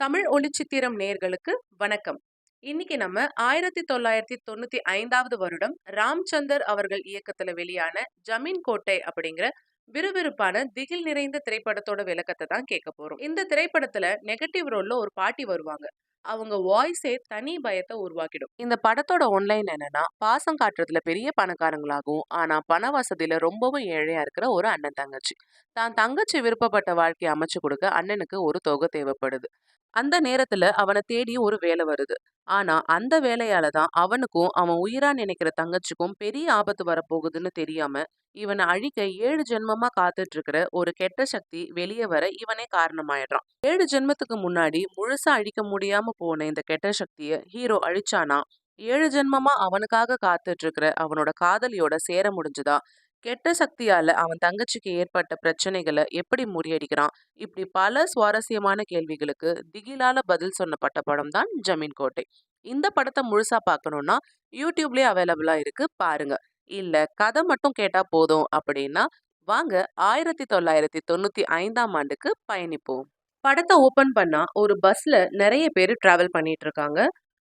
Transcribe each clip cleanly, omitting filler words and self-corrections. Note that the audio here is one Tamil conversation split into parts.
தமிழ் ஒளிச்சித்திரம் நேயர்களுக்கு வணக்கம். இன்னைக்கு நம்ம 1995வது வருடம் ராம்சந்தர் அவர்கள் இயக்கத்துல வெளியான ஜமீன் கோட்டை அப்படிங்கிற விறுவிறுப்பான திகில் நிறைந்த திரைப்படத்தோட விளக்கத்தை தான் கேட்க போறோம். இந்த திரைப்படத்துல நெகட்டிவ் ரோல்ல ஒரு பாட்டி வருவாங்க. அவங்க வாய்ஸே தனி பயத்தை உருவாக்கிடும். இந்த படத்தோட ஒன்லைன் என்னன்னா, பாசம் காட்டுறதுல பெரிய பணக்காரங்களாகும், ஆனா பண வசதியில ரொம்பவும் ஏழையா இருக்கிற ஒரு அண்ணன் தங்கச்சி. தான் தங்கச்சி விருப்பப்பட்ட வாழ்க்கையை அமைச்சு கொடுக்க அண்ணனுக்கு ஒரு தொகை தேவைப்படுது. அந்த நேரத்துல அவன தேடி ஒரு வேலை வருது. ஆனா அந்த வேலையால தான் அவனுக்கும் அவன் உயிரா நினைக்கிற தங்கச்சிக்கும் பெரிய ஆபத்து வரப்போகுதுன்னு தெரியாம இவனை அழிக்க 7 ஜென்மமா காத்துட்டு இருக்கிற ஒரு கெட்ட சக்தி வெளியே வர இவனே காரணமாயிடுறான். 7 ஜென்மத்துக்கு முன்னாடி முழுசா அழிக்க முடியாம போன இந்த கெட்ட சக்திய ஹீரோ அழிச்சானா, 7 ஜென்மமா அவனுக்காக காத்துட்டு இருக்கிற அவனோட காதலியோட சேர முடிஞ்சுதா, கெட்ட சக்தியால அவன் தங்கச்சிக்கு ஏற்பட்ட பிரச்சனைகளை எப்படி முறியடிக்கிறான், இப்படி பல சுவாரஸ்யமான கேள்விகளுக்கு திகிலால பதில் சொன்னப்பட்ட படம் தான் ஜமீன் கோட்டை. இந்த படத்தை முழுசா பார்க்கணும்னா யூடியூப்லயே அவைலபிளா இருக்கு, பாருங்க. இல்ல கதை மட்டும் கேட்டா போதும் அப்படின்னா வாங்க 1995ஆம் ஆண்டுக்கு பயணிப்போம். படத்தை ஓபன் பண்ணா ஒரு பஸ்ல நிறைய பேர் டிராவல் பண்ணிட்டு இருக்காங்க.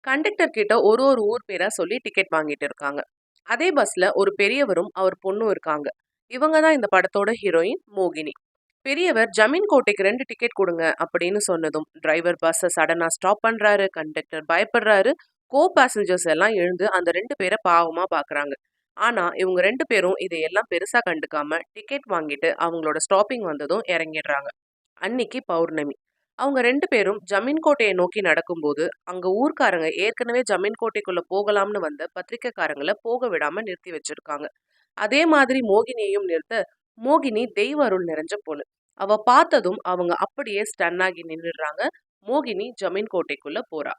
கண்டக்டர் கிட்ட ஒரு ஒரு ஊர் பேரா சொல்லி டிக்கெட் வாங்கிட்டு இருக்காங்க. அதே பஸ்ல ஒரு பெரியவரும் அவர் பொண்ணும் இருக்காங்க. இவங்க தான் இந்த படத்தோட ஹீரோயின் மோகினி. பெரியவர் ஜமீன் கோட்டைக்கு 2 டிக்கெட் கொடுங்க அப்படின்னு சொன்னதும் டிரைவர் பஸ்ஸை சடனா ஸ்டாப் பண்றாரு. கண்டக்டர் பயப்படுறாரு. கோ பேசஞ்சர்ஸ் எல்லாம் எழுந்து அந்த 2 பேரை பாவமா பாக்குறாங்க. ஆனா இவங்க 2 பேரும் இதையெல்லாம் பெருசா கண்டுக்காம டிக்கெட் வாங்கிட்டு அவங்களோட ஸ்டாப்பிங் வந்ததும் இறங்கிடுறாங்க. அன்னிக்கு பௌர்ணமி. அவங்க 2 பேரும் ஜமீன் கோட்டையை நோக்கி நடக்கும்போது அங்க ஊர்க்காரங்க ஏற்கனவே ஜமீன் கோட்டைக்குள்ள போகலாம்னு வந்த பத்திரிக்கைக்காரங்கள போக விடாம நிறுத்தி வச்சிருக்காங்க. அதே மாதிரி மோகினியையும் நிறுத்த, மோகினி தெய்வ அருள் நிறைஞ்ச பொண்ணு. அவ பார்த்ததும் அவங்க அப்படியே ஸ்டன் ஆகி நின்னுடுறாங்க. மோகினி ஜமீன் கோட்டைக்குள்ள போறா.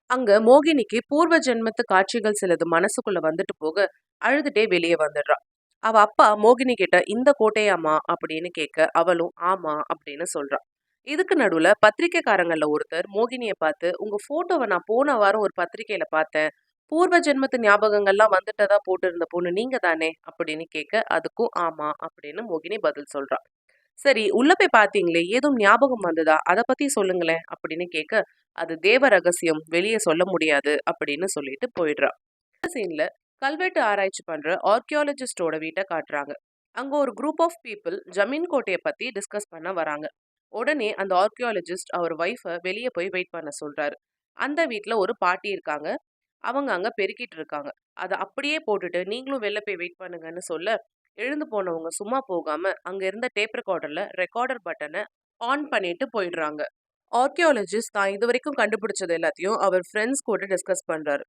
அங்க மோகினிக்கு பூர்வ ஜென்மத்து காட்சிகள் சிலது மனசுக்குள்ள வந்துட்டு போக அழுதுட்டே வெளியே வந்துடுறா. அவ அப்பா மோகினி கிட்ட இந்த கோட்டையாமா அப்படின்னு கேட்க அவளும் ஆமா அப்படின்னு சொல்றா. இதுக்கு நடுவுல பத்திரிக்கைக்காரங்கள்ல ஒருத்தர் மோகினிய பார்த்து, உங்க போட்டோவை நான் போன வாரம் ஒரு பத்திரிக்கையில பார்த்தேன். பூர்வ ஜென்மத்து ஞாபகங்கள்லாம் வந்துட்டதா போட்டிருந்த பொண்ணு நீங்க தானே அப்படின்னு கேட்க, அதுக்கும் ஆமா அப்படின்னு மோகினி பதில் சொல்றா. சரி, உள்ள போய் பார்த்தீங்களே, ஏதும் ஞாபகம் வந்ததா, அத பத்தி சொல்லுங்களேன் அப்படின்னு கேட்க, அது தேவ ரகசியம், வெளியே சொல்ல முடியாது அப்படின்னு சொல்லிட்டு போயிடுறா. சீன்ல கல்வெட்டு ஆராய்ச்சி பண்ற ஆர்கியாலஜிஸ்டோட வீட்டை காட்டுறாங்க. அங்க ஒரு குரூப் ஆஃப் பீப்புள் ஜமீன் கோட்டையை பத்தி டிஸ்கஸ் பண்ண வராங்க. உடனே அந்த ஆர்கியாலஜிஸ்ட் அவர் ஒய்ஃபை வெளியே போய் வெயிட் பண்ண சொல்றாரு. அந்த வீட்ல ஒரு பாட்டி இருக்காங்க. அவங்க அங்க பெருக்கிட்டு இருக்காங்க. அத அப்படியே போட்டுட்டு நீங்களும் வெளில போய் வெயிட் பண்ணுங்கன்னு சொல்ல, எழுந்து போனவங்க சும்மா போகாம அங்க இருந்த டேப் ரெக்கார்டர்ல ரெக்கார்டர் பட்டனை ஆன் பண்ணிட்டு போயிடுறாங்க. ஆர்கியாலஜிஸ்ட் தான் இதுவரைக்கும் கண்டுபிடிச்சது எல்லாத்தையும் அவர் ஃப்ரெண்ட்ஸ் கூட டிஸ்கஸ் பண்றாரு.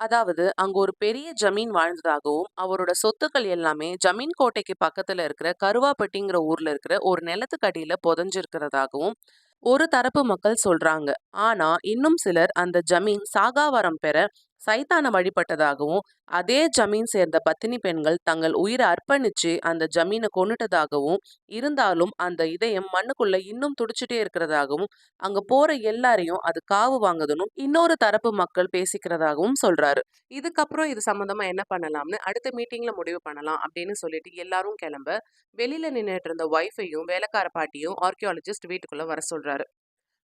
அதாவது அங்க ஒரு பெரிய ஜமீன் வாழ்ந்ததாகவும், அவரோட சொத்துக்கள் எல்லாமே ஜமீன் கோட்டைக்கு பக்கத்துல இருக்கிற கருவாப்பட்டிங்கிற ஊர்ல இருக்கிற ஒரு நிலத்துக்கு அடியில புதைஞ்சிருக்கிறதாகவும் ஒரு தரப்பு மக்கள் சொல்றாங்க. ஆனா இன்னும் சிலர் அந்த ஜமீன் சாகாவரம் பெற சைத்தான வழிபட்டதாகவும், அதே ஜமீன் சேர்ந்த பத்தினி பெண்கள் தங்கள் உயிரை அர்ப்பணிச்சு அந்த ஜமீனை கொன்னுட்டதாகவும், இருந்தாலும் அந்த இதயம் மண்ணுக்குள்ள இன்னும் துடிச்சிட்டே இருக்கிறதாகவும், அங்க போற எல்லாரையும் அது காவு வாங்குதுன்னு இன்னொரு தரப்பு மக்கள் பேசிக்கிறதாகவும் சொல்றாரு. இதுக்கப்புறம் இது சம்பந்தமா என்ன பண்ணலாம்னு அடுத்த மீட்டிங்ல முடிவு பண்ணலாம் அப்படின்னு சொல்லிட்டு எல்லாரும் கிளம்ப, வெளியில நின்னுட்டு இருந்த ஒய்ஃபையும் வேலைக்கார பாட்டியும் ஆர்கியாலஜிஸ்ட் வீட்டுக்குள்ள வர சொல்றாரு.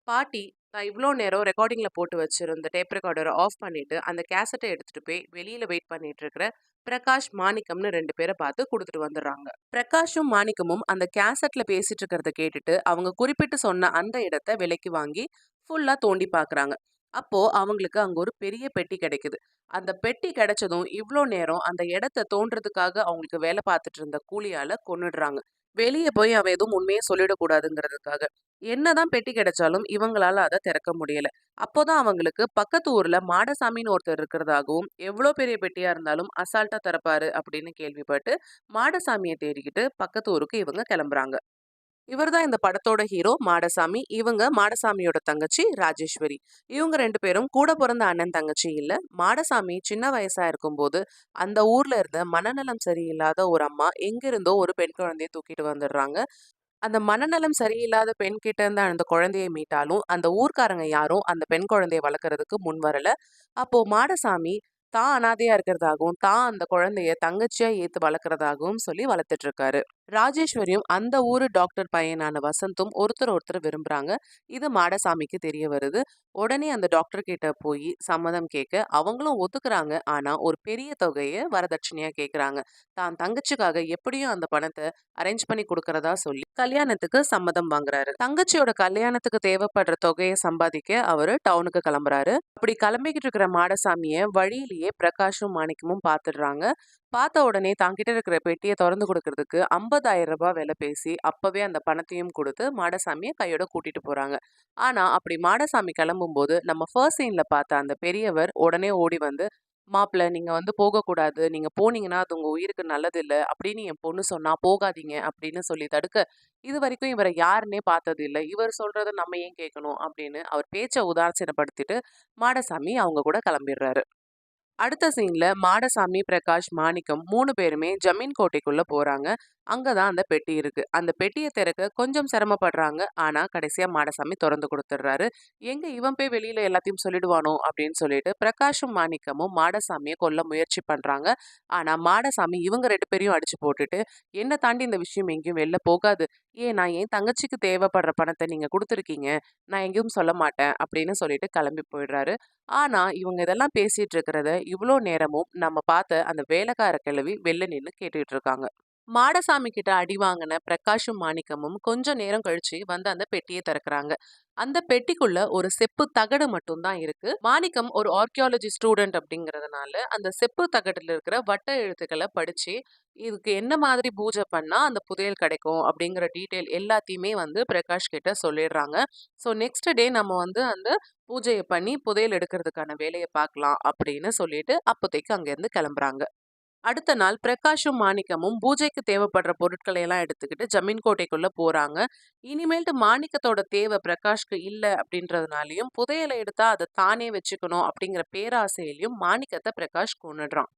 பாட்டி நான் இவ்வளோ நேரம் ரெக்கார்டிங்ல போட்டு வச்சிருந்த டேப் ரெக்கார்டரை ஆஃப் பண்ணிட்டு அந்த கேசட்டை எடுத்துட்டு போய் வெளியில வெயிட் பண்ணிட்டு இருக்கிற பிரகாஷ் மாணிக்கம்னு 2 பேரை பார்த்து கொடுத்துட்டு வந்துடுறாங்க. பிரகாஷும் மாணிக்கமும் அந்த கேசட்ல பேசிட்டு இருக்கிறத கேட்டுட்டு அவங்க குறிப்பிட்டு சொன்ன அந்த இடத்த விலைக்கு வாங்கி ஃபுல்லா தோண்டி பார்க்கறாங்க. அப்போ அவங்களுக்கு அங்க ஒரு பெரிய பெட்டி கிடைக்குது. அந்த பெட்டி கிடைச்சதும் இவ்வளோ நேரம் அந்த இடத்த தோன்றதுக்காக அவங்களுக்கு வேலை பார்த்துட்டு இருந்த கூலியால கொன்னுடுறாங்க. வெளியே போய் அவன் எதுவும் உண்மையே சொல்லிடக்கூடாதுங்கிறதுக்காக. என்னதான் பெட்டி கிடைச்சாலும் இவங்களால அதை திறக்க முடியல. அப்போதான் அவங்களுக்கு பக்கத்து ஊர்ல மாடசாமின்னு ஒருத்தர் இருக்கிறதாகவும், எவ்வளோ பெரிய பெட்டியா இருந்தாலும் அசால்ட்டா திறப்பாரு அப்படின்னு கேள்விப்பட்டு மாடசாமியை தேடிக்கிட்டு பக்கத்து ஊருக்கு இவங்க கிளம்புறாங்க. இவர்தான் இந்த படத்தோட ஹீரோ மாடசாமி. இவங்க மாடசாமியோட தங்கச்சி ராஜேஸ்வரி. இவங்க 2 பேரும் கூட பிறந்த அண்ணன் தங்கச்சி இல்ல. மாடசாமி சின்ன வயசா இருக்கும்போது அந்த ஊர்ல இருந்த மனநலம் சரியில்லாத ஒரு அம்மா எங்கிருந்தோ ஒரு பெண் குழந்தையை தூக்கிட்டு வந்துடுறாங்க. அந்த மனநலம் சரியில்லாத பெண் கிட்ட இருந்து அந்த குழந்தையை மீட்டாலும் அந்த ஊர்க்காரங்க யாரும் அந்த பெண் குழந்தையை வளர்க்கறதுக்கு முன் வரல. அப்போ மாடசாமி தான் அனாதையா இருக்கிறதாகவும், தான் அந்த குழந்தைய தங்கச்சியா ஏத்து வளர்க்கறதாகவும் சொல்லி வளர்த்துட்டு இருக்காரு. ராஜேஸ்வரியும் அந்த ஊரு டாக்டர் பையனான வசந்தும் ஒருத்தர் ஒருத்தர் விரும்புறாங்க. இது மாடசாமிக்கு தெரிய வருது. உடனே அந்த டாக்டர் கிட்ட போய் சம்மதம் கேட்க அவங்களும் ஒத்துக்கிறாங்க. ஆனா ஒரு பெரிய தொகையை வரதட்சணையா கேக்குறாங்க. தான் தங்கச்சிக்காக எப்படியும் அந்த பணத்தை அரேஞ்ச் பண்ணி கொடுக்கறதா சொல்லி கல்யாணத்துக்கு சம்மதம் வாங்குறாரு. தங்கச்சியோட கல்யாணத்துக்கு தேவைப்படுற தொகையை சம்பாதிக்க அவரு டவுனுக்கு கிளம்புறாரு. அப்படி கிளம்பிக்கிட்டு இருக்கிற மாடசாமிய வழியிலேயே பிரகாஷும் மாணிக்கமும் பாத்துடுறாங்க. பார்த்த உடனே தாங்கிட்ட இருக்கிற பெட்டியை திறந்து கொடுக்கறதுக்கு 50,000 ரூபாய் விலை பேசி அப்பவே அந்த பணத்தையும் கொடுத்து மாடசாமியை கையோட கூட்டிட்டு போறாங்க. ஆனா அப்படி மாடசாமி கிளம்பும்போது நம்ம ஃபர்ஸ்ட் சீன்ல பார்த்த அந்த பெரியவர் உடனே ஓடி வந்து, மாப்பிள்ள நீங்க வந்து போகக்கூடாது, நீங்க போனீங்கன்னா அது உங்க உயிருக்கு நல்லது இல்ல அப்படின்னு என் பொண்ணு சொன்னா போகாதீங்க அப்படின்னு சொல்லி தடுக்க, இது வரைக்கும் இவரை யாருன்னே பார்த்தது இல்ல, இவர் சொல்றத நம்ம ஏன் கேட்கணும் அப்படின்னு அவர் பேச்சை உதாசீனப்படுத்திட்டு மாடசாமி அவங்க கூட கிளம்பிடுறாரு. அடுத்த சீன்ல மாடசாமி, பிரகாஷ், மாணிக்கம் 3 பேருமே ஜமீன் கோட்டைக்குள்ள போறாங்க. அங்கதான் அந்த பெட்டி இருக்கு. அந்த பெட்டிய திறக்க கொஞ்சம் சிரமப்படுறாங்க. ஆனா கடைசியா மாடசாமி தொறந்து குடுத்துடுறாரு. எங்க இவன் போய் வெளியில எல்லாத்தையும் சொல்லிடுவானோ அப்படின்னு சொல்லிட்டு பிரகாஷும், மாணிக்கமும் மாடசாமிய கொல்ல முயற்சி பண்றாங்க. ஆனா மாடசாமி இவங்க 2 பேரையும் அடிச்சு போட்டுட்டு, என்ன தாண்டி இந்த விஷயம் எங்கேயும் வெளில போகாது. ஏன்னா என் தங்கச்சிக்கு தேவைப்படுற பணத்த நீங்க குடுத்துருக்கீங்க. நான் எங்கேயும் சொல்ல மாட்டேன் அப்படின்னு சொல்லிட்டு கிளம்பி போயிடுறாரு. ஆனா, இவங்க இதெல்லாம் பேசிட்டு இருக்கிறத, இவ்ளோ நேரமும் நம்ம பார்த்த அந்த வேலைக்கார கிழவி வெளில நின்னு கேட்டுட்டு இருக்காங்க. மாடசாமி கிட்ட அடி வாங்கின பிரகாஷும் மாணிக்கமும் கொஞ்ச நேரம் கழிச்சு வந்து அந்த பெட்டியை திறக்கறாங்க. அந்த பெட்டிக்குள்ள ஒரு செப்பு தகடு மட்டும் தான் இருக்கு. மாணிக்கம் ஒரு ஆர்கியாலஜி ஸ்டூடெண்ட் அப்படிங்கறதுனால அந்த செப்பு தகடுல இருக்கிற வட்ட எழுத்துக்களை படிச்சு இதுக்கு என்ன மாதிரி பூஜை பண்ணா அந்த புதையல் கிடைக்கும் அப்படிங்கிற டீட்டெயில் எல்லாத்தையுமே வந்து பிரகாஷ் கிட்ட சொல்லிடுறாங்க. ஸோ நெக்ஸ்ட் டே நம்ம வந்து அந்த பூஜையை பண்ணி புதையல் எடுக்கிறதுக்கான வேலையை பார்க்கலாம் அப்படின்னு சொல்லிட்டு அப்போதைக்கு அங்கேருந்து கிளம்புறாங்க. அடுத்த நாள் பிரகாஷும் மாணிக்கமும் பூஜைக்கு தேவைப்படுற பொருட்களை எல்லாம் எடுத்துக்கிட்டு ஜமீன் கோட்டைக்குள்ள போறாங்க. இனிமேல்ட்டு மாணிக்கத்தோட தேவை பிரகாஷ்க்கு இல்ல அப்படின்றதுனாலயும் புதையலை எடுத்தா அதை தானே வச்சுக்கணும் அப்படிங்கிற பேராசையிலையும் மாணிக்கத்தை பிரகாஷ் கொன்னுடுறான்.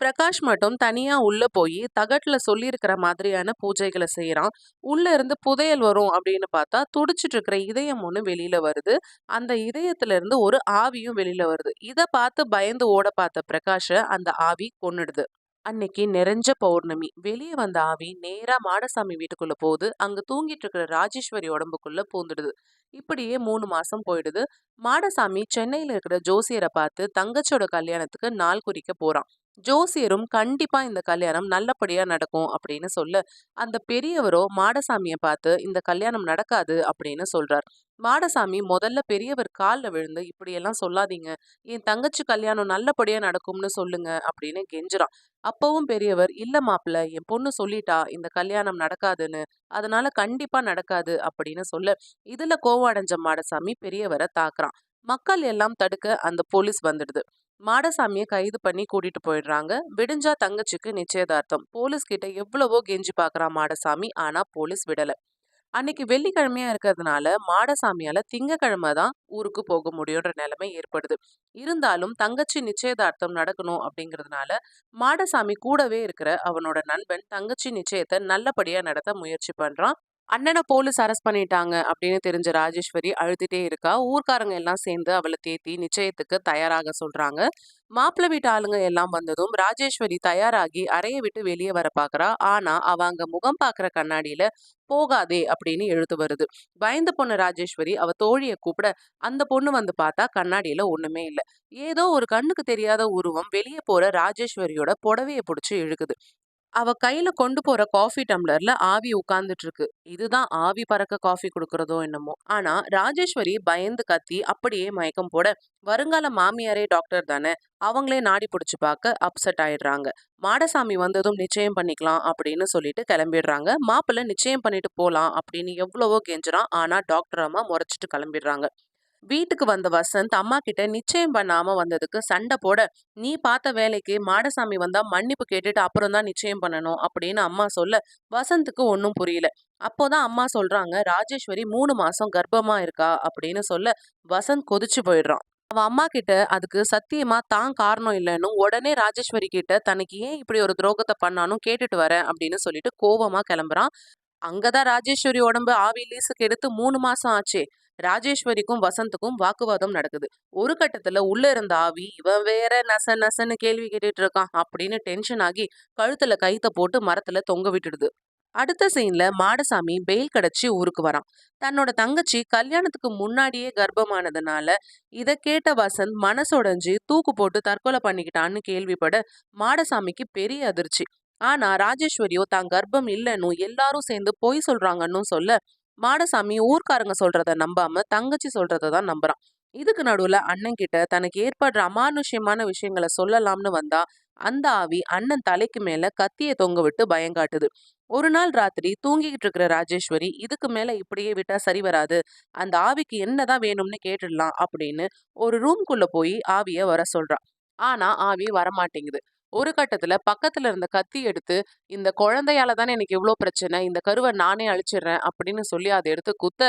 பிரகாஷ் மட்டும் தனியா உள்ள போய் தகட்டுல சொல்லியிருக்கிற மாதிரியான பூஜைகளை செய்யறான். உள்ள இருந்து புதையல் வரும் அப்படின்னு பார்த்தா துடிச்சிட்டு இருக்கிற இதயம் ஒண்ணு வெளியில வருது. அந்த இதயத்துல இருந்து ஒரு ஆவியும் வெளியில வருது. இத பார்த்து பயந்து ஓட பார்த்த பிரகாஷ அந்த ஆவி கொன்னுடுது. அன்னைக்கு நிறைஞ்ச பௌர்ணமி. வெளியே வந்த ஆவி நேரா மாடசாமி வீட்டுக்குள்ள போகுது. அங்க தூங்கிட்டு இருக்கிற ராஜேஸ்வரி உடம்புக்குள்ள பூந்துடுது. இப்படியே 3 மாசம் போயிடுது. மாடசாமி சென்னையில இருக்கிற ஜோசியரை பார்த்து தங்கச்சியோட கல்யாணத்துக்கு நாள் குறிக்க போறான். ஜோசியரும் கண்டிப்பா இந்த கல்யாணம் நல்லபடியா நடக்கும் அப்படின்னு சொல்ல, அந்த பெரியவரோ மாடசாமியை பார்த்து இந்த கல்யாணம் நடக்காது அப்படின்னு சொல்றார். மாடசாமி முதல்ல பெரியவர் கால்ல விழுந்து இப்படியெல்லாம் சொல்லாதீங்க, என் தங்கச்சி கல்யாணம் நல்லபடியா நடக்கும்னு சொல்லுங்க அப்படின்னு கெஞ்சுறான். அப்பவும் பெரியவர், இல்ல மாப்பிள்ள, என் பொண்ணு சொல்லிட்டா இந்த கல்யாணம் நடக்காதுன்னு, அதனால கண்டிப்பா நடக்காது அப்படின்னு சொல்ல, இதுல கோவம் அடைஞ்ச மாடசாமி பெரியவரை தாக்குறான். மக்கள் எல்லாம் தடுக்க அந்த போலீஸ் வந்துடுது. மாடசாமியை கைது பண்ணி கூட்டிட்டு போயிடுறாங்க. விடிஞ்சா தங்கச்சிக்கு நிச்சயதார்த்தம். போலீஸ் கிட்ட எவ்வளவோ கெஞ்சி பாக்குறான் மாடசாமி. ஆனா போலீஸ் விடல. அன்னைக்கு வெள்ளிக்கிழமையா இருக்கிறதுனால மாடசாமியால திங்கக்கிழமை தான் ஊருக்கு போக முடியுன்ற நிலைமை ஏற்படுது. இருந்தாலும் தங்கச்சி நிச்சயதார்த்தம் நடக்கணும் அப்படிங்கிறதுனால மாடசாமி கூடவே இருக்கிற அவனோட நண்பன் தங்கச்சி நிச்சயத்தை நல்லபடியா நடத்த முயற்சி பண்றான். அண்ணனை போலீஸ் அரெஸ்ட் பண்ணிட்டாங்க அப்படின்னு தெரிஞ்ச ராஜேஸ்வரி அழுதுட்டே இருக்கா. ஊர்க்காரங்க எல்லாம் சேர்ந்து அவளை தேத்தி நிச்சயத்துக்கு தயாராக சொல்றாங்க. மாப்பிள்ளை வீட்டு ஆளுங்க எல்லாம் வந்ததும் ராஜேஸ்வரி தயாராகி அறையை விட்டு வெளியே வர பாக்குறா. ஆனா அவ அங்க முகம் பாக்குற கண்ணாடியில போகாதே அப்படின்னு எழுத்து வருது. பயந்த பொண்ணு ராஜேஸ்வரி அவ தோழிய கூப்பிட அந்த பொண்ணு வந்து பார்த்தா கண்ணாடியில ஒண்ணுமே இல்ல. ஏதோ ஒரு கண்ணுக்கு தெரியாத உருவம் வெளியே போற ராஜேஸ்வரியோட புடவைய புடிச்சு இழுக்குது. அவ கையில கொண்டு போற காஃபி டம்ளர்ல ஆவி உட்கார்ந்துட்டு இருக்கு. இதுதான் ஆவி பறக்க காஃபி குடுக்கறதோ என்னமோ. ஆனா ராஜேஸ்வரி பயந்து கத்தி அப்படியே மயக்கம் போட, வருங்கால மாமியாரே டாக்டர் தானே, அவங்களே நாடி புடிச்சு பார்க்க அப்செட் ஆயிடுறாங்க. மாடசாமி வந்ததும் நிச்சயம் பண்ணிக்கலாம் அப்படின்னு சொல்லிட்டு கிளம்பிடுறாங்க. மாப்பிள்ளை நிச்சயம் பண்ணிட்டு போலாம் அப்படின்னு எவ்வளவோ கெஞ்சுறான். ஆனா டாக்டர் அம்மா முறைச்சிட்டு கிளம்பிடுறாங்க. வீட்டுக்கு வந்த வசந்த் அம்மா கிட்ட நிச்சயம் பண்ணாம வந்ததுக்கு சண்டை போட, நீ பார்த்த வேலைக்கு மாடசாமி வந்தா மன்னிப்பு கேட்டுட்டு அப்புறம் தான் நிச்சயம் பண்ணணும் அப்படின்னு அம்மா சொல்ல, வசந்துக்கு ஒன்னும் புரியல. அப்போதான் அம்மா சொல்றாங்க, ராஜேஸ்வரி 3 மாசம் கர்ப்பமா இருக்கா அப்படின்னு சொல்ல, வசந்த் கொதிச்சு போயிடுறான். அவன் அம்மா கிட்ட அதுக்கு சத்தியமா தான் காரணம் இல்லைன்னு உடனே ராஜேஸ்வரி கிட்ட தனக்கு ஏன் இப்படி ஒரு துரோகத்தை பண்ணானும் கேட்டுட்டு வரேன் அப்படின்னு சொல்லிட்டு கோவமா கிளம்புறான். அங்கதான் ராஜேஸ்வரி உடம்பு ஆவி லீஸுக்கு எடுத்து 3 மாசம் ஆச்சே. ராஜேஸ்வரிக்கும் வசந்துக்கும் வாக்குவாதம் நடக்குது. ஒரு கட்டத்துல உள்ள இருந்த ஆவி, இவன் வேற நச நசன்னு கேள்வி கேட்டுட்டு இருக்கான் அப்படின்னு டென்ஷன் ஆகி கழுத்துல கயித்தை போட்டு மரத்துல தொங்க விட்டுடுது. அடுத்த சீன்ல மாடசாமி பெயில் கிடைச்சு ஊருக்கு வரான். தன்னோட தங்கச்சி கல்யாணத்துக்கு முன்னாடியே கர்ப்பமானதுனால இத கேட்ட வசந்த் மனசுடைஞ்சு தூக்கு போட்டு தற்கொலை பண்ணிக்கிட்டான்னு கேள்விப்பட மாடசாமிக்கு பெரிய அதிர்ச்சி. ஆனா ராஜேஸ்வரியோ தான் கர்ப்பம் இல்லைன்னும் எல்லாரும் சேர்ந்து பொய் சொல்றாங்கன்னு சொல்ல மாடசாமி ஊர்க்காரங்க சொல்றத நம்பாம தங்கச்சி சொல்றத தான் நம்புறான். இதுக்கு நடுவுல அண்ணன் கிட்ட தனக்கு ஏற்படுற அமானுஷ்யமான விஷயங்களை சொல்லலாம்னு வந்தா அந்த ஆவி அண்ணன் தலைக்கு மேல கத்திய தொங்க விட்டு பயங்காட்டுது. ஒரு நாள் ராத்திரி தூங்கிக்கிட்டு இருக்கிற ராஜேஸ்வரி இதுக்கு மேல இப்படியே விட்டா சரி வராது, அந்த ஆவிக்கு என்னதான் வேணும்னு கேட்டுடலாம் அப்படின்னு ஒரு ரூம்குள்ள போய் ஆவிய வர சொல்றா. ஆனா ஆவி வரமாட்டேங்குது. ஒரு கட்டத்துல பக்கத்துல இருந்த கத்தி எடுத்து, இந்த குழந்தையால தானே எனக்கு இவ்வளவு பிரச்சனை, இந்த கருவை நானே அழிச்சிடுறேன் அப்படின்னு சொல்லி அதை எடுத்து குத்த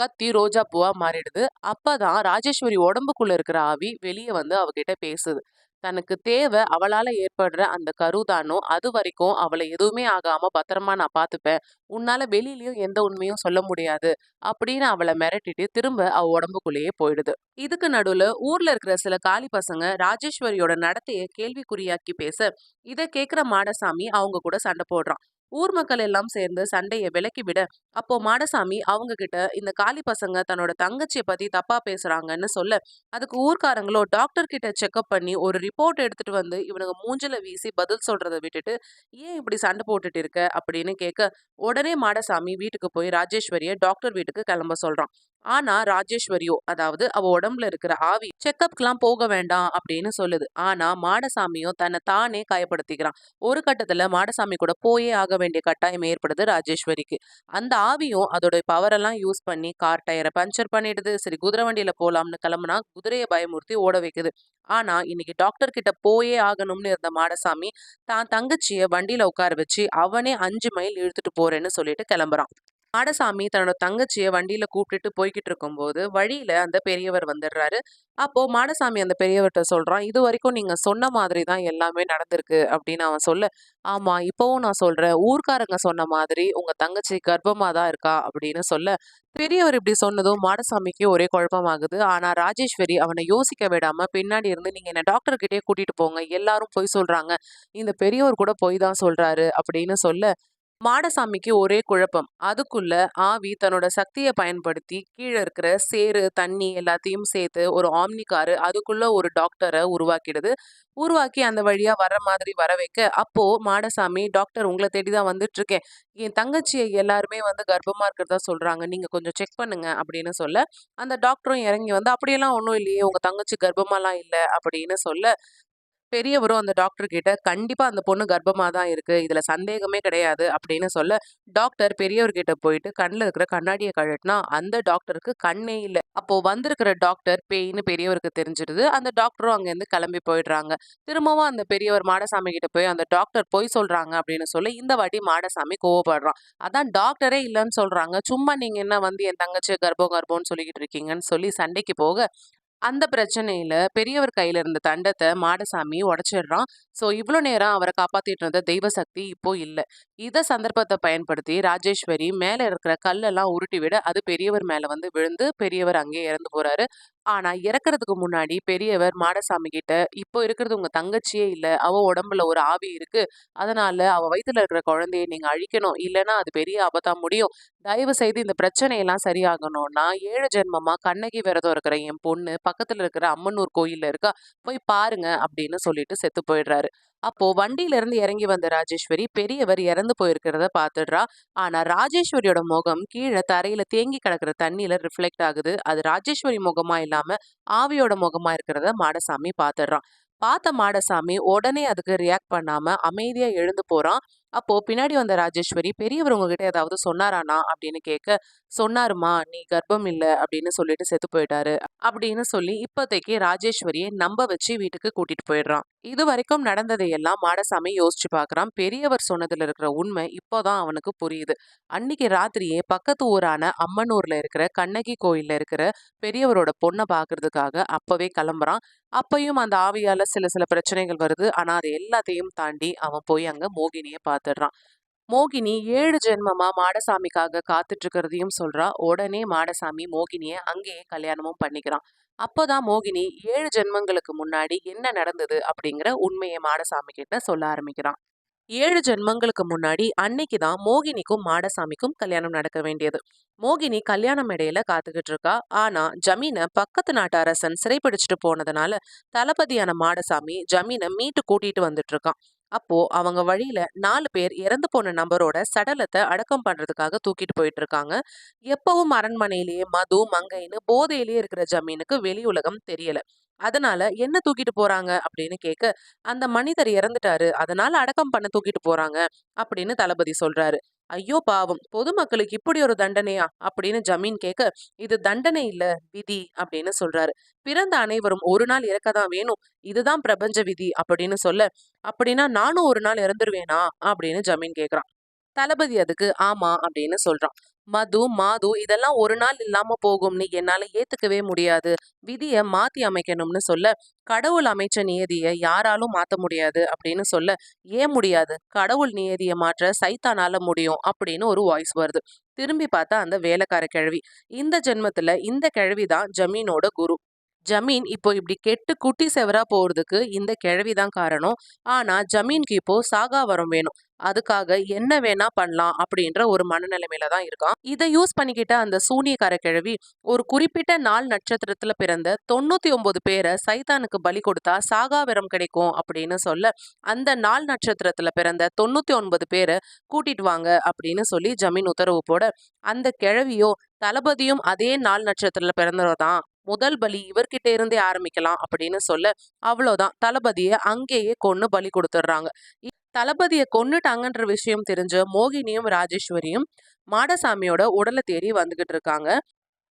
கத்தி ரோஜா பூவா மாறிடுது. அப்பதான் ராஜேஸ்வரி உடம்புக்குள்ள இருக்கிற ஆவி வெளியே வந்து அவகிட்ட பேசுது. தனக்கு தேவை அவளால ஏற்படுற அந்த கருதானோ, அது வரைக்கும் அவளை எதுவுமே ஆகாம பத்திரமா நான் பார்த்துப்பேன். உன்னால வெளியிலயும் எந்த உண்மையும் சொல்ல முடியாது அப்படின்னு அவளை மிரட்டிட்டு திரும்ப அவ உடம்புக்குள்ளேயே போயிடுது. இதுக்கு நடுவுல ஊர்ல இருக்கிற சில காளி பசங்க ராஜேஸ்வரியோட நடத்தைய கேள்விக்குறியாக்கி பேச இதை கேக்குற மாடசாமி அவங்க கூட சண்டை போடுறான். ஊர் மக்கள் எல்லாம் சேர்ந்து சண்டையை விலக்கி விட அப்போ மாடசாமி அவங்க கிட்ட இந்த காளி பசங்க தன்னோட தங்கச்சியை பத்தி தப்பா பேசுறாங்கன்னு சொல்ல அதுக்கு ஊர்க்காரங்களோ டாக்டர் கிட்ட செக்அப் பண்ணி ஒரு ரிப்போர்ட் எடுத்துட்டு வந்து இவனுங்க மூஞ்சில வீசி பதில் சொல்றதை விட்டுட்டு ஏன் இப்படி சண்டை போட்டுட்டு இருக்க அப்படின்னு கேட்க உடனே மாடசாமி வீட்டுக்கு போய் ராஜேஸ்வரிய டாக்டர் வீட்டுக்கு கிளம்ப சொல்றான். ஆனா ராஜேஸ்வரியோ அதாவது அவ உடம்புல இருக்கிற ஆவி செக்கப்க்குலாம் போக வேண்டாம் அப்படின்னு சொல்லுது. ஆனா மாடசாமியோ தன்னை தானே காயப்படுத்திக்கிறான். ஒரு கட்டத்துல மாடசாமி கூட போயே ஆக வேண்டிய கட்டாயம் ஏற்படுது ராஜேஸ்வரிக்கு. அந்த ஆவியும் அதோட பவர் எல்லாம் யூஸ் பண்ணி கார் டயரை பஞ்சர் பண்ணிடுது. சரி குதிரை வண்டியில போலாம்னு கிளம்புனா குதிரையை பயமுறுத்தி ஓட வைக்குது. ஆனா இன்னைக்கு டாக்டர் கிட்ட போயே ஆகணும்னு இருந்த மாடசாமி தான் தங்கச்சிய வண்டியில உட்கார வச்சு அவனே 5 மைல் இழுத்துட்டு போறேன்னு சொல்லிட்டு கிளம்புறான். மாடசாமி தன்னோட தங்கச்சிய வண்டியில கூப்பிட்டுட்டு போய்கிட்டு இருக்கும்போது வழியில அந்த பெரியவர் வந்துடுறாரு. அப்போ மாடசாமி அந்த பெரியவர்கிட்ட சொல்றான், இது வரைக்கும் நீங்க சொன்ன மாதிரி தான் எல்லாமே நடந்திருக்கு அப்படின்னு அவன் சொல்ல, ஆமா இப்பவும் நான் சொல்றேன், ஊர்க்காரங்க சொன்ன மாதிரி உங்க தங்கச்சி கர்ப்பமா தான் இருக்கா அப்படின்னு சொல்ல, பெரியவர் இப்படி சொன்னதும் மாடசாமிக்கு ஒரே குழப்பமாகுது. ஆனா ராஜேஸ்வரி அவனை யோசிக்க விடாம பின்னாடி இருந்து நீங்க என்ன டாக்டர் கிட்டே கூட்டிட்டு போங்க, எல்லாரும் பொய் சொல்றாங்க, இந்த பெரியவர் கூட பொய் தான் சொல்றாரு அப்படின்னு சொல்ல மாடசாமிக்கு ஒரே குழப்பம். அதுக்குள்ள ஆவி தன்னோட சக்திய பயன்படுத்தி கீழ இருக்கிற சேறு, தண்ணி எல்லாத்தையும் சேர்த்து ஒரு ஆம்னி காரு அதுக்குள்ள ஒரு டாக்டர உருவாக்கிடுது. உருவாக்கி அந்த வழியா வர்ற மாதிரி வர வைக்க, அப்போ மாடசாமி டாக்டர் உங்கள தேடி தான் வந்துட்டுருக்கேன். என் தங்கச்சிய எல்லாருமே வந்து கர்ப்பமா இருக்கிறதா சொல்றாங்க. நீங்க கொஞ்சம் செக் பண்ணுங்க அப்படின்னு சொல்ல, அந்த டாக்டரும் இறங்கி வந்து அப்படியெல்லாம் ஒண்ணும் இல்லையே, உங்க தங்கச்சி கர்ப்பமாலாம் இல்ல அப்படின்னு சொல்ல பெரியவரும் அந்த டாக்டர் கிட்ட கண்டிப்பா அந்த பொண்ணு கர்ப்பமா தான் இருக்கு. இதுல சந்தேகமே கிடையாது அப்படின்னு சொல்ல, டாக்டர் பெரியவர்கிட்ட போயிட்டு கண்ல இருக்கிற கண்ணாடிய கழட்டினா, அந்த டாக்டருக்கு கண்ணே இல்ல. அப்போ வந்திருக்கிற டாக்டர் பேய்ன்னு பெரியவருக்கு தெரிஞ்சிருது. அந்த டாக்டரும் அங்கேருந்து கிளம்பி போயிடுறாங்க. திரும்பவும் அந்த பெரியவர் மாடசாமி கிட்ட போய் அந்த டாக்டர் பொய் சொல்றாங்க அப்படின்னு சொல்லி, இந்த வாட்டி மாடசாமி கோவப்படுறான். அதான் டாக்டரே இல்லன்னு சொல்றாங்க. சும்மா நீங்க என்ன வந்து என் தங்கச்சிய கர்ப்பம் கர்ப்பம்னு சொல்லிக்கிட்டு இருக்கீங்கன்னு சொல்லி சண்டைக்கு போக அந்த பிரச்சனையில பெரியவர் கையில இருந்த தண்டத்த மாடசாமி உடைச்சிடுறான். ஸோ இவ்ளோ நேரம் அவர காப்பாத்திட்டு இருந்த தெய்வ சக்தி இப்போ இல்ல. இத சந்தர்ப்பத்த பயன்படுத்தி ராஜேஸ்வரி மேல இருக்கிற கல்லெல்லாம் உருட்டி விட, அது பெரியவர் மேல வந்து விழுந்து பெரியவர் அங்கேயே இறந்து போறாரு. ஆனா இறக்கறதுக்கு முன்னாடி பெரியவர் மாடசாமி கிட்ட, "இப்போ இருக்கிறது உங்க தங்கச்சியே இல்ல. அவ உடம்புல ஒரு ஆவி இருக்கு. அதனால அவ வயித்துல இருக்கிற குழந்தைய நீங்க அழிக்கணும். இல்லன்னா அது பெரிய ஆபத்தா முடியும். தயவு செய்து இந்த பிரச்சனையெல்லாம் சரியாகணும்னா 7 ஜென்மமா கண்ணகி விரதம் இருக்கிற என் பொண்ணு பக்கத்துல இருக்கிற அம்மனூர் கோயில்ல இருக்கா. போய் பாருங்க அப்படின்னு சொல்லிட்டு செத்து போயிடுறாரு. அப்போ வண்டியில இருந்து இறங்கி வந்த ராஜேஸ்வரி பெரியவர் இறந்து போயிருக்கிறத பாத்துடுறா. ஆனா ராஜேஸ்வரியோட முகம் கீழே தரையில தேங்கி கிடக்குற தண்ணியில ரிஃப்ளெக்ட் ஆகுது. அது ராஜேஸ்வரி முகமா இல்லாம ஆவியோட முகமா இருக்கிறத மாடசாமி பாத்துடுறான். பார்த்த மாடசாமி உடனே அதுக்கு ரியாக்ட் பண்ணாம அமைதியா எழுந்து போறான். அப்போ பின்னாடி வந்த ராஜேஸ்வரி பெரியவர் உங்ககிட்ட ஏதாவது சொன்னாரானா அப்படின்னு கேட்க, சொன்னாருமா நீ கர்ப்பம் இல்ல அப்படின்னு சொல்லிட்டு செத்து போயிட்டாரு அப்படின்னு சொல்லி இப்போதைக்கு ராஜேஸ்வரியை நம்ப வச்சு வீட்டுக்கு கூட்டிட்டு போயிடுறான். இது வரைக்கும் நடந்ததை எல்லாம் மாடசாமி யோசிச்சு பார்க்கறான். பெரியவர் சொன்னதுல இருக்கிற உண்மை இப்போதான் அவனுக்கு புரியுது. அன்னைக்கு ராத்திரியே பக்கத்து ஊரான அம்மனூர்ல இருக்கிற கண்ணகி கோயில்ல இருக்கிற பெரியவரோட பொண்ணை பாக்குறதுக்காக அப்பவே கிளம்புறான். அப்பயும் அந்த ஆவியால சில சில பிரச்சனைகள் வருது. ஆனா அது எல்லாத்தையும் தாண்டி அவன் போய் அங்க மோகினிய பாத்துடுறான். மோகினி 7 ஜென்மமா மாடசாமிக்காக காத்துட்டு இருக்கிறதையும் சொல்றா. உடனே மாடசாமி மோகினிய அங்கேயே கல்யாணமும் பண்ணிக்கிறான். அப்போதான் மோகினி 7 ஜென்மங்களுக்கு முன்னாடி என்ன நடந்தது அப்படிங்கிற உண்மையை மாடசாமி கிட்ட சொல்ல ஆரம்பிக்கிறான். 7 ஜென்மங்களுக்கு முன்னாடி அன்னைக்கு தான் மோகினிக்கும் மாடசாமிக்கும் கல்யாணம் நடக்க வேண்டியது. மோகினி கல்யாண மேடையில காத்துக்கிட்டு இருக்கா. ஆனா ஜமீன பக்கத்து நாட்டு அரசன் சிறைப்பிடிச்சிட்டு போனதுனால தளபதியான மாடசாமி ஜமீனை மீட்டு கூட்டிட்டு வந்துட்டு இருக்கான். அப்போ அவங்க வழியில 4 பேர் இறந்து போன நபரோட சடலத்தை அடக்கம் பண்றதுக்காக தூக்கிட்டு போயிட்டு இருக்காங்க. எப்பவும் அரண்மனையிலேயே மது மங்கைன்னு போதையிலேயே இருக்கிற ஜமீனுக்கு வெளி உலகம் தெரியல. அதனால என்ன தூக்கிட்டு போறாங்க அப்படின்னு கேட்க, அந்த மனிதர் இறந்துட்டாரு, அதனால அடக்கம் பண்ண தூக்கிட்டு போறாங்க அப்படின்னு தளபதி சொல்றாரு. ஐயோ பாவம், பொதுமக்களுக்கு இப்படி ஒரு தண்டனையா அப்படின்னு ஜமீன் கேட்க, இது தண்டனை இல்ல, விதி அப்படின்னு சொல்றாரு. பிறந்த அனைவரும் ஒரு நாள் இறக்கதான் வேணும், இதுதான் பிரபஞ்ச விதி அப்படின்னு சொல்ல, அப்படின்னா நானும் ஒரு நாள் இறந்துருவேனா அப்படின்னு ஜமீன் கேக்குறான். தளபதி அதுக்கு ஆமா அப்படின்னு சொல்றான். மது மாது இதெல்லாம் ஒரு நாள் இல்லாம போகும்னு என்னால ஏத்துக்கவே முடியாது, விதிய மாத்தி அமைக்கணும்னு சொல்ல, கடவுள் அமைச்ச நியதியை யாராலும் மாத்த முடியாது அப்படின்னு சொல்ல, ஏன் முடியாது, கடவுள் நியதியை மாற்ற சைத்தானால முடியும் அப்படின்னு ஒரு வாய்ஸ் வருது. திரும்பி பார்த்தா அந்த வேலைக்கார கிழவி. இந்த ஜென்மத்துல இந்த கிழவிதான் ஜமீனோட குரு. ஜமீன் இப்போ இப்படி கெட்டு குட்டி செவரா போறதுக்கு இந்த கிழவிதான் காரணம். ஆனா ஜமீனுக்கு இப்போ சாகா வரம் வேணும். அதுக்காக என்ன வேணா பண்ணலாம் அப்படின்ற ஒரு மனநிலைமையில தான் இருக்கான். இதை யூஸ் பண்ணிக்கிட்ட அந்த சூனியக்கார கிழவி ஒரு குறிப்பிட்ட நாள் நட்சத்திரத்துல பிறந்த 99 பேரை சைத்தானுக்கு பலி கொடுத்தா சாகா வரம் கிடைக்கும் அப்படின்னு சொல்ல, அந்த நாள் நட்சத்திரத்துல பிறந்த 99 பேரை கூட்டிட்டு வாங்க அப்படின்னு சொல்லி ஜமீன் உத்தரவு போட, அந்த கிழவியோ தளபதியும் அதே நாள் நட்சத்திரத்துல பிறந்தவர்தான், முதல் பலி இவர்கிட்ட இருந்தே ஆரம்பிக்கலாம் அப்படின்னு சொல்ல, அவ்வளவுதான், தளபதியை அங்கேயே கொன்னு பலி கொடுத்துடுறாங்க. தளபதியை கொன்னுட்டாங்கன்ற விஷயம் தெரிஞ்ச மோகினியும் ராஜேஸ்வரியும் மாடசாமியோட உடலை தேடி வந்துகிட்டு இருக்காங்க.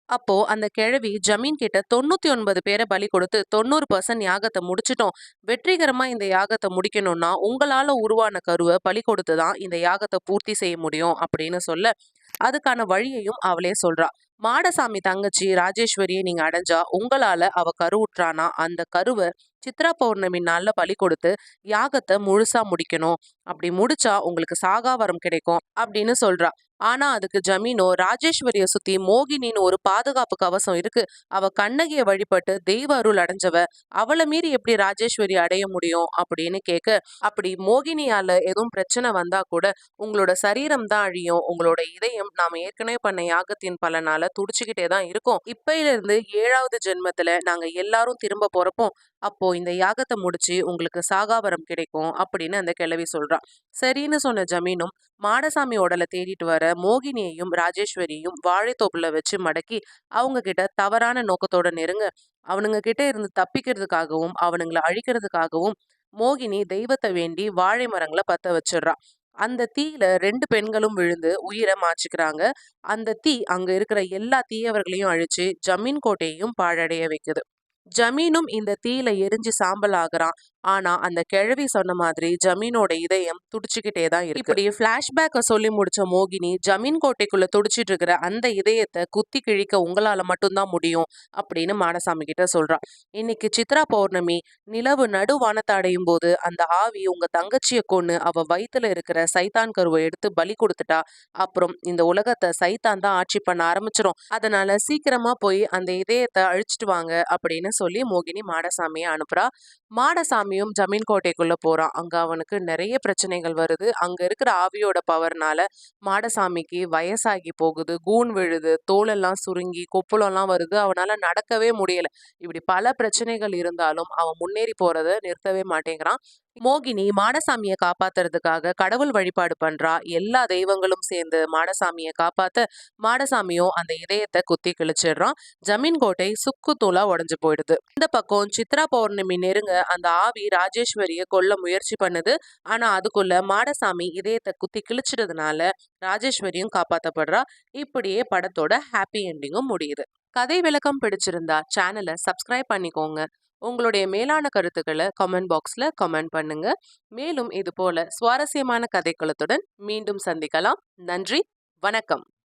அப்போ அந்த கிழவி ஜமீன் கிட்ட 99 பேரை பலி கொடுத்து 90% யாகத்தை முடிச்சிட்டோம், வெற்றிகரமா இந்த யாகத்தை முடிக்கணும்னா உங்களால உருவான கருவை பலி கொடுத்துதான் இந்த யாகத்தை பூர்த்தி செய்ய முடியும் அப்படின்னு சொல்ல, அதுக்கான வழியையும் அவளே சொல்றா. மாடசாமி தங்கச்சி ராஜேஸ்வரியை நீங்க அடைஞ்சா உங்களால அவ கருவுற்றானா அந்த கருவை சித்ரா பௌர்ணமி நாள்ல பலி கொடுத்து யாகத்தை முழுசா முடிக்கணும், அப்படி முடிச்சா உங்களுக்கு சாகாவரம் கிடைக்கும் அப்படின்னு சொல்றா. ஆனா அதுக்கு ஜமீனோ, ராஜேஸ்வரிய சுத்தி மோகினின்னு ஒரு பாதுகாப்பு கவசம் இருக்கு, அவ கண்ணகிய வழிபட்டு தெய்வ அருள் அடைஞ்சவ, அவளை மீறி எப்படி ராஜேஸ்வரி அடைய முடியும் அப்படின்னு கேட்க, அப்படி மோகினியால எதுவும் பிரச்சனை வந்தா கூட உங்களோட சரீரம் தான் அழியும், உங்களோட இதயம் நாம ஏற்கனவே பண்ண யாகத்தின் பலனால துடிச்சுக்கிட்டே தான் இருக்கும், இப்பையில இருந்து 7வது ஜென்மத்துல நாங்க எல்லாரும் திரும்ப போறப்போம், அப்போ இந்த யாகத்தை முடிச்சு உங்களுக்கு சாகாவரம் கிடைக்கும் அப்படின்னு அந்த கிழவி சொல்றா. சரின்னு சொன்ன ஜமீனும் மாடசாமி உடலை தேடிட்டு வர மோகினியையும் ராஜேஸ்வரியும் வாழைத்தோப்புல வச்சு மடக்கி அவங்க கிட்ட தவறான நோக்கத்தோட நெருங்க, அவனுங்க கிட்ட இருந்து தப்பிக்கிறதுக்காகவும் அவனுங்களை அழிக்கிறதுக்காகவும் மோகினி தெய்வத்தை வேண்டி வாழை மரங்களை பத்த வச்சிடுறா. அந்த தீயில 2 பெண்களும் விழுந்து உயிரை மாச்சுக்கிறாங்க. அந்த தீ அங்க இருக்கிற எல்லா தீயவர்களையும் அழிச்சு ஜமீன் கோட்டையையும் பாழடைய வைக்குது. ஜமீனும் இந்த தீயில எரிஞ்சு சாம்பல் ஆகுறான். ஆனா அந்த கிழவி சொன்ன மாதிரி ஜமீனோட இதயம் துடிச்சுக்கிட்டே தான் இருக்கு. இப்படி பிளாஷ்பேக்க சொல்லி முடிச்ச மோகினி ஜமீன் கோட்டைக்குள்ள துடிச்சிட்டு இருக்கிற அந்த இதயத்தை குத்தி கிழிக்க உங்களால மட்டும்தான் முடியும் அப்படின்னு மாடசாமி கிட்ட சொல்றா. இன்னைக்கு சித்ரா பௌர்ணமி, நிலவு நடு வானத்தை அடையும் போது அந்த ஆவி உங்க தங்கச்சிய கொன்னு அவ வயித்துல இருக்கிற சைத்தான் கருவை எடுத்து பலி கொடுத்துட்டா, அப்புறம் இந்த உலகத்தை சைத்தான் தான் ஆட்சி பண்ண ஆரம்பிச்சிரும். அதனால சீக்கிரமா போய் அந்த இதயத்தை அழிச்சிட்டு வாங்க அப்படின்னு சொல்லி மோகினி மாடசாமியை அனுப்புறா. மாடசாமியும் ஜமீன் கோட்டைக்குள்ள போறான். அங்க அவனுக்கு நிறைய பிரச்சனைகள் வருது. அங்க இருக்கிற ஆவியோட பவர்னால மாடசாமிக்கு வயசாகி போகுது, கூன் விழுது, தோலெல்லாம் சுருங்கி கொப்புளம்லாம் வருது, அவனால நடக்கவே முடியல. இப்படி பல பிரச்சனைகள் இருந்தாலும் அவன் முன்னேறி போறத நிறுத்தவே மாட்டேங்கிறான். மோகினி மாடசாமியை காப்பாத்துறதுக்காக கடவுள் வழிபாடு பண்றா. எல்லா தெய்வங்களும் சேர்ந்து மாடசாமியை காப்பாத்த மாடசாமியும் அந்த இதயத்தை குத்தி கிழிச்சிடுறான். ஜமீன் கோட்டை சுக்கு தூளா உடைஞ்சு போயிடுது. இந்த பக்கம் சித்ரா பௌர்ணமி நெருங்க அந்த ஆவி ராஜேஸ்வரிய கொல்ல முயற்சி பண்ணுது. ஆனா அதுக்குள்ள மாடசாமி இதயத்தை குத்தி கிழிச்சிடுறதுனால ராஜேஸ்வரியும் காப்பாத்தப்படுறா. இப்படியே படத்தோட ஹாப்பி எண்டிங்கும் முடியுது. கதை விளக்கம் பிடிச்சிருந்தா சேனலை சப்ஸ்கிரைப் பண்ணிக்கோங்க. உங்களுடைய மேலான கருத்துக்களை கமெண்ட் பாக்ஸ்ல கமெண்ட் பண்ணுங்க. மேலும் இது போல சுவாரஸ்யமான கதைக்களத்துடன் மீண்டும் சந்திக்கலாம். நன்றி, வணக்கம்.